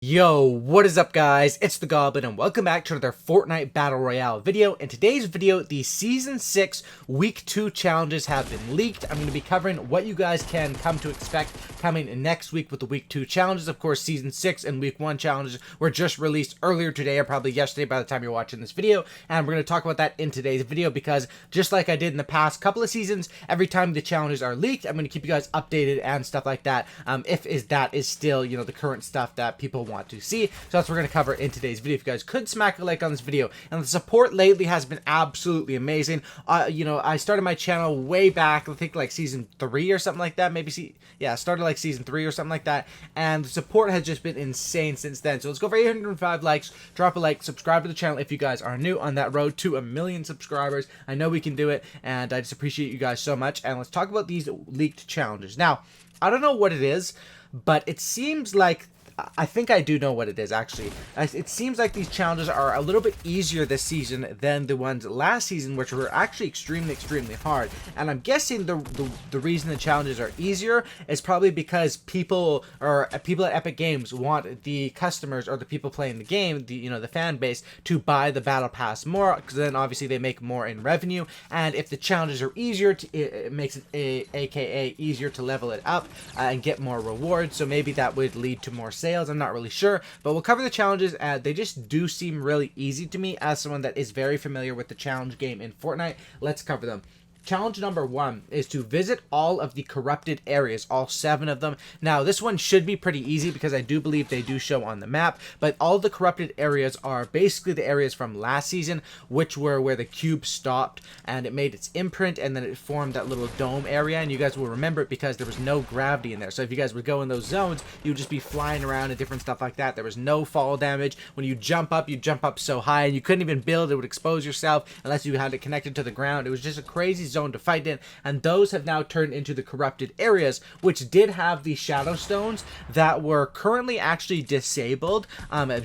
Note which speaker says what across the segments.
Speaker 1: Yo, what is up guys? It's the Goblin and welcome back to another Fortnite Battle Royale video. In today's video, the Season 6 Week 2 challenges have been leaked. I'm going to be covering what you guys can come to expect coming next week with the Week 2 challenges. Of course, Season 6 and Week 1 challenges were just released earlier today or probably yesterday by the time you're watching this video. And we're going to talk about that in today's video because just like I did in the past couple of seasons, every time the challenges are leaked, I'm going to keep you guys updated and stuff like that. If that is still, the current stuff that people want to see. So that's what we're going to cover in today's video. If you guys could smack a like on this video, and the support lately has been absolutely amazing. I started my channel way back, I think like season 3 or something like that, started like season 3 or something like that, and the support has just been insane since then. So let's go for 805 likes, drop a like, subscribe to the channel if you guys are new on that road to 1 million subscribers. I know we can do it, and I just appreciate you guys so much. And let's talk about these leaked challenges. Now, I don't know what it is, but it seems like I think I do know what it is, actually. It seems like these challenges are a little bit easier this season than the ones last season, which were actually extremely hard. And I'm guessing the reason the challenges are easier is probably because people at Epic Games want the customers or the people playing the game, the fan base, to buy the battle pass more, because then obviously they make more in revenue. And if the challenges are easier, it makes it aka easier to level it up and get more rewards. So maybe that would lead to more sales. I'm not really sure, but we'll cover the challenges. They just do seem really easy to me as someone that is very familiar with the challenge game in Fortnite. Let's cover them. Challenge number 1 is to visit all of the corrupted areas, all 7 of them. Now, this one should be pretty easy because I do believe they do show on the map, but all the corrupted areas are basically the areas from last season, which were where the cube stopped and it made its imprint, and then it formed that little dome area, and you guys will remember it because there was no gravity in there. So if you guys would go in those zones, you would just be flying around and different stuff like that. There was no fall damage. When you jump up so high, and you couldn't even build. It would expose yourself unless you had it connected to the ground. It was just a crazy zone to fight in, and those have now turned into the corrupted areas, which did have the shadow stones that were currently actually disabled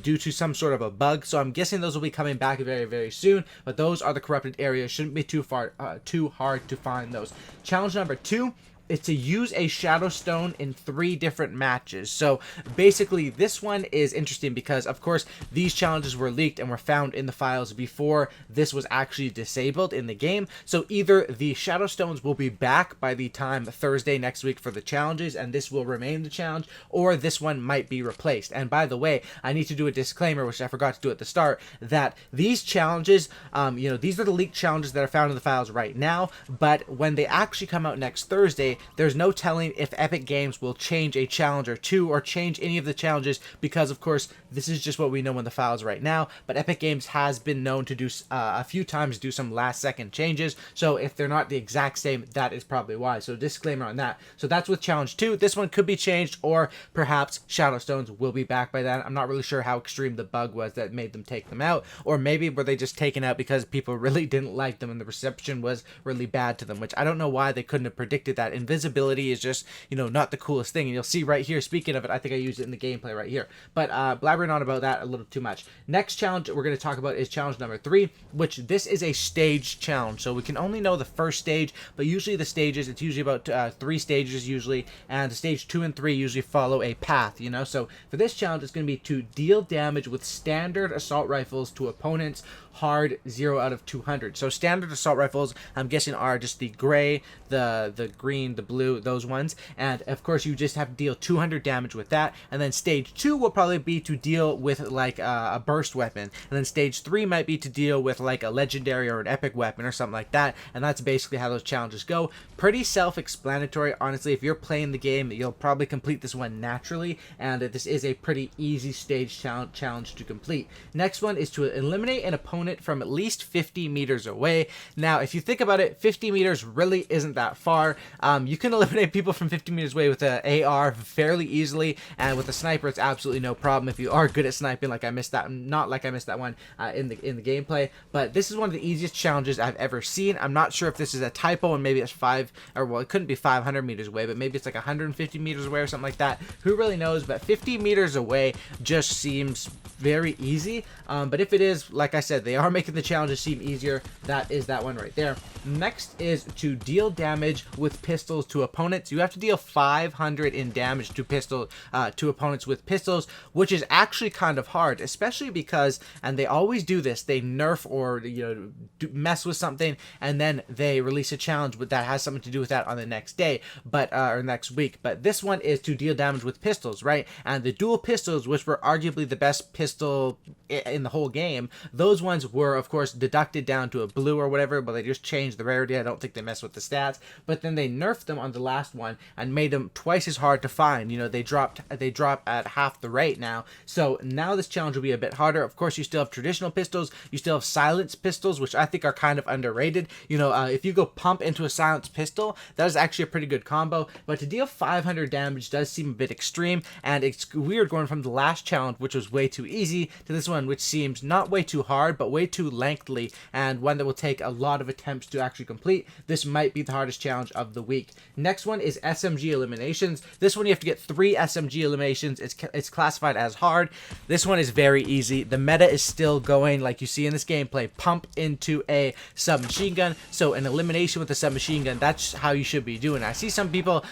Speaker 1: due to some sort of a bug. So I'm guessing those will be coming back very soon, but those are the corrupted areas. Shouldn't be too hard to find those. Challenge number 2 is to use a shadow stone in 3 different matches. So basically this one is interesting because of course these challenges were leaked and were found in the files before this was actually disabled in the game. So either the shadow stones will be back by the time Thursday next week for the challenges and this will remain the challenge, or this one might be replaced. And by the way, I need to do a disclaimer, which I forgot to do at the start, that these challenges, these are the leaked challenges that are found in the files right now, but when they actually come out next Thursday, there's no telling if Epic Games will change a challenge or 2 or change any of the challenges, because of course this is just what we know in the files right now. But Epic Games has been known to do a few times do some last second changes, so if they're not the exact same, that is probably why. So disclaimer on that. So that's with challenge 2. This one could be changed, or perhaps shadow stones will be back by then. I'm not really sure how extreme the bug was that made them take them out, or maybe were they just taken out because people really didn't like them and the reception was really bad to them, which I don't know why they couldn't have predicted that. Invisibility is just, not the coolest thing, and you'll see right here, speaking of it, I think I used it in the gameplay right here, but blabbering on about that a little too much. Next challenge we're going to talk about is challenge number 3, which this is a stage challenge. So we can only know the first stage, but usually the stages, it's usually about 3 stages usually, and the stage 2 and 3 usually follow a path, so for this challenge it's going to be to deal damage with standard assault rifles to opponents, hard 0 out of 200. So standard assault rifles, I'm guessing, are just the gray, the green, the blue, those ones, and of course you just have to deal 200 damage with that. And then stage 2 will probably be to deal with like a burst weapon, and then stage 3 might be to deal with like a legendary or an epic weapon or something like that. And that's basically how those challenges go. Pretty self-explanatory, honestly. If you're playing the game, you'll probably complete this one naturally, and this is a pretty easy stage challenge to complete. Next one is to eliminate an opponent from at least 50 meters away. Now, if you think about it, 50 meters really isn't that far. You can eliminate people from 50 meters away with an AR fairly easily, and with a sniper, it's absolutely no problem if you are good at sniping. Like I missed that, not like I missed that one in the gameplay. But this is one of the easiest challenges I've ever seen. I'm not sure if this is a typo, and maybe it's it couldn't be 500 meters away, but maybe it's like 150 meters away or something like that. Who really knows? But 50 meters away just seems very easy. But if it is, like I said, they they are making the challenges seem easier. That is that one right there. Next is to deal damage with pistols to opponents. You have to deal 500 in damage to opponents with pistols, which is actually kind of hard, especially because, and they always do this, they nerf or mess with something, and then they release a challenge that has something to do with that on the next day, or next week. But this one is to deal damage with pistols, right? And the dual pistols, which were arguably the best pistol in the whole game, those ones were of course deducted down to a blue or whatever, but they just changed the rarity. I don't think they mess with the stats, but then they nerfed them on the last one and made them twice as hard to find. They drop at half the rate now. So now this challenge will be a bit harder. Of course, you still have traditional pistols, you still have silenced pistols, which I think are kind of underrated. If you go pump into a silenced pistol, that is actually a pretty good combo, but to deal 500 damage does seem a bit extreme, and it's weird going from the last challenge, which was way too easy, to this one, which seems not way too hard, but way too lengthy, and one that will take a lot of attempts to actually complete. This might be the hardest challenge of the week. Next one is SMG eliminations. This one you have to get 3 SMG eliminations. It's classified as hard. This one is very easy. The meta is still going, like you see in this gameplay, pump into a submachine gun. So an elimination with a submachine gun, that's how you should be doing it. I see some people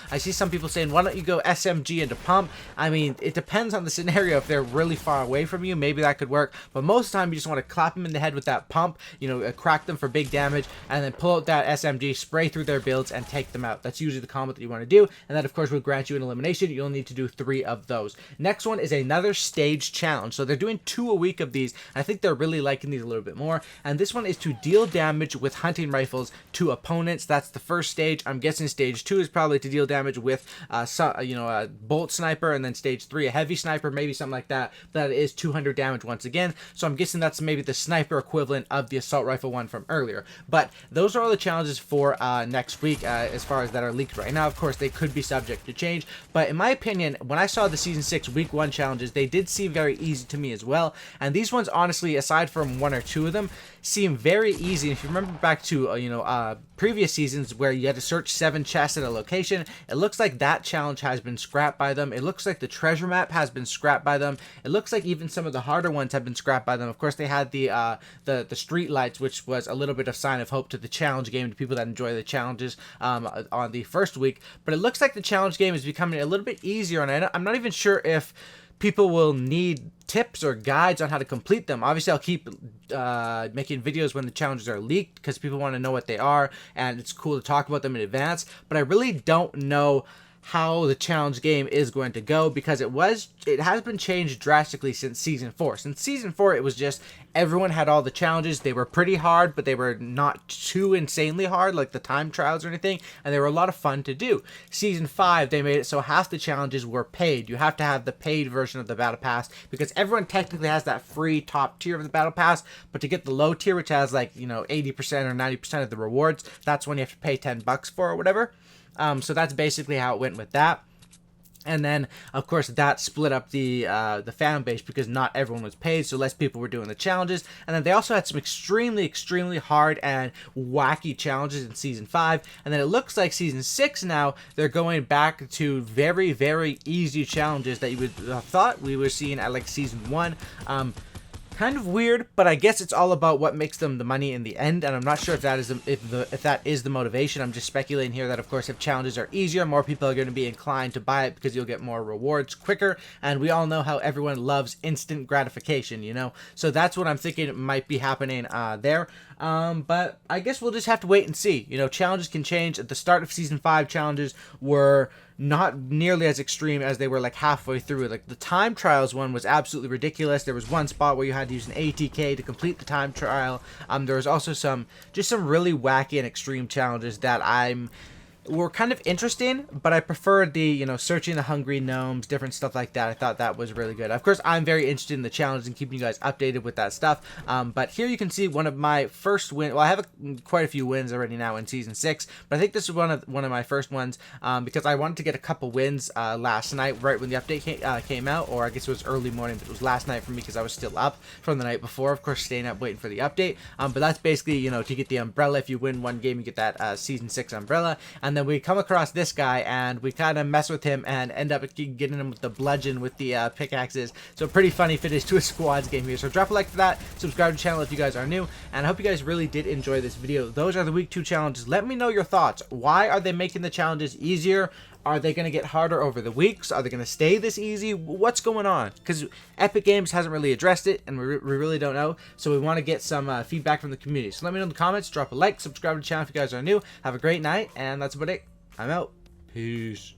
Speaker 1: saying, why don't you go SMG into pump? I mean, it depends on the scenario. If they're really far away from you, maybe that could work, but most of the time you just want to clap them in the head with that pump, crack them for big damage, and then pull out that SMG, spray through their builds, and take them out. That's usually the combo that you want to do, and that of course will grant you an elimination. You'll need to do 3 of those. Next one is another stage challenge. So they're doing 2 a week of these. I think they're really liking these a little bit more, and this one is to deal damage with hunting rifles to opponents. That's the first stage. I'm guessing stage 2 is probably to deal damage with a bolt sniper, and then stage 3 a heavy sniper, maybe something like that. That is 200 damage once again, so I'm guessing that's maybe the sniper equivalent of the assault rifle one from earlier. But those are all the challenges for next week, as far as that are leaked right now. Of course, they could be subject to change, but in my opinion, when I saw the season 6 week 1 challenges, they did seem very easy to me as well, and these ones, honestly, aside from 1 or 2 of them, seem very easy. If you remember back to previous seasons where you had to search 7 chests at a location, it looks like that challenge has been scrapped by them. It looks like the treasure map has been scrapped by them. It looks like even some of the harder ones have been scrapped by them. Of course, they had the street lights, which was a little bit of sign of hope to the challenge game, to people that enjoy the challenges on the first week. But it looks like the challenge game is becoming a little bit easier, and I'm not even sure if people will need tips or guides on how to complete them. Obviously, I'll keep making videos when the challenges are leaked, because people want to know what they are, and it's cool to talk about them in advance. But I really don't know how the challenge game is going to go, because it has been changed drastically since season 4. Since season 4, it was just everyone had all the challenges. They were pretty hard, but they were not too insanely hard like the time trials or anything, and they were a lot of fun to do. Season 5, they made it so half the challenges were paid. You have to have the paid version of the battle pass, because everyone technically has that free top tier of the battle pass, but to get the low tier, which has 80% or 90% of the rewards, that's when you have to pay $10 for or whatever. So that's basically how it went with that. And then, of course, that split up the fan base, because not everyone was paid, so less people were doing the challenges. And then they also had some extremely, extremely hard and wacky challenges in Season 5. And then it looks like Season 6 now, they're going back to very, very easy challenges that you would have thought we were seeing at Season 1. Kind of weird, but I guess it's all about what makes them the money in the end, and I'm not sure if that is the motivation. I'm just speculating here that, of course, if challenges are easier, more people are going to be inclined to buy it, because you'll get more rewards quicker, and we all know how everyone loves instant gratification, so that's what I'm thinking might be happening there. But I guess we'll just have to wait and see. Challenges can change. At the start of Season 5, challenges were not nearly as extreme as they were halfway through. The time trials one was absolutely ridiculous. There was one spot where you had to use an ATK to complete the time trial. There was also some really wacky and extreme challenges that were kind of interesting, but I preferred the, searching the hungry gnomes, different stuff like that. I thought that was really good. Of course, I'm very interested in the challenge and keeping you guys updated with that stuff. But here you can see one of my first wins. Well, I have quite a few wins already now in Season 6, but I think this is one of my first ones, because I wanted to get a couple wins last night, right when the update came out, or I guess it was early morning, but it was last night for me because I was still up from the night before, of course, staying up waiting for the update. But that's basically, to get the umbrella. If you win one game, you get that Season 6 umbrella. And and then we come across this guy and we kind of mess with him and end up getting him with the bludgeon with the pickaxes. So pretty funny finish to a squads game here. So drop a like for that, subscribe to the channel if you guys are new, and I hope you guys really did enjoy this video. Those are the week 2 challenges. Let me know your thoughts. Why are they making the challenges easier? Are they going to get harder over the weeks? Are they going to stay this easy? What's going on? Because Epic Games hasn't really addressed it, and we really don't know. So we want to get some feedback from the community. So let me know in the comments. Drop a like, subscribe to the channel if you guys are new. Have a great night, and that's about it. I'm out. Peace.